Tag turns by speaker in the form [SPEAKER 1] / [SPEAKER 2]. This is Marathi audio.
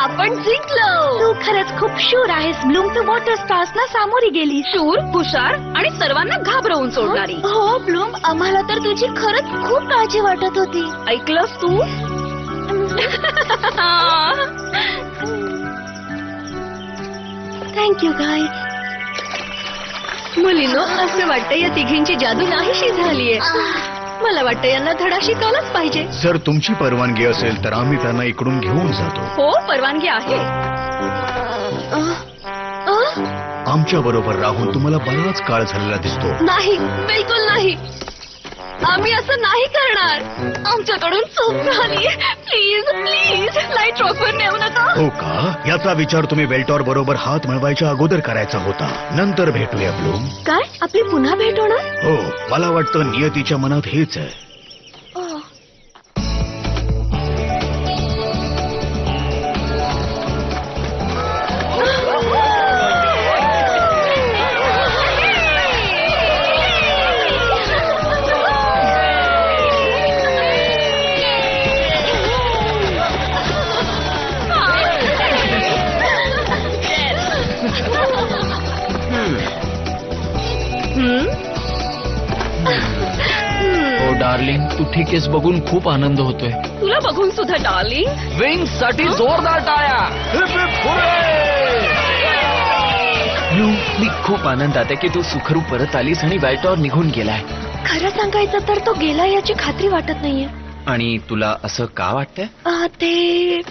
[SPEAKER 1] आपण जिंकलो.
[SPEAKER 2] तू खरंच खूप शूर आहेस ब्लूम. तू वॉटर स्टार्स ना सामोरी गेली.
[SPEAKER 1] शूर, हुशार आणि सर्वांना घाबरवून सोडणारी.
[SPEAKER 2] हो ब्लूम, आम्हाला तर तुझी खरंच खूप काळजी वाटत होती.
[SPEAKER 1] ऐकलंस तू?
[SPEAKER 2] Thank you guys.
[SPEAKER 1] मुलीनो, असं वाटतं या तिघींची जादू नाहीशी झालीये. मला वाटतं यांना धडा शिकायलाच पाहिजे.
[SPEAKER 3] जर तुमची परवानगी असेल तर आम्ही त्यांना इकडून घेऊन जातो.
[SPEAKER 1] हो, परवानगी आहे.
[SPEAKER 3] आमच्या बरोबर राहून तुम्हाला बराच काळ झालेला दिसतो.
[SPEAKER 1] नाही, बिलकुल नाही. आम्ही असं नाही करणार. आमच्याकडून चूक झाली. प्लीज प्लीज लाईट रॉकवर नेऊ नका.
[SPEAKER 3] हो का? याचा विचार तुम्ही वेल्टॉर बरोबर हात मिळवायच्या अगोदर करायचा होता. नंतर भेटूया ब्लूम.
[SPEAKER 2] काय आपली पुन्हा भेट होणार?
[SPEAKER 3] हो, मला वाटतं नियतीच्या मनात हेच आहे.
[SPEAKER 4] हो डार्लिंग, तू ठीक आहेस बघून खूप आनंद होतोय.
[SPEAKER 1] तुला बघून सुद्धा डार्लिंग.
[SPEAKER 4] विंग्स साठी जोरदार टाळ्या. ब्लू, मी खूप आनंदात आहे की तू सुखरूप परत आलीस आणि वेल्टॉर निघून गेलाय.
[SPEAKER 2] खरं सांगायचं तर तो गेला याची खात्री वाटत नाहीये.
[SPEAKER 4] आणि तुला असं का वाटतंय?
[SPEAKER 2] ते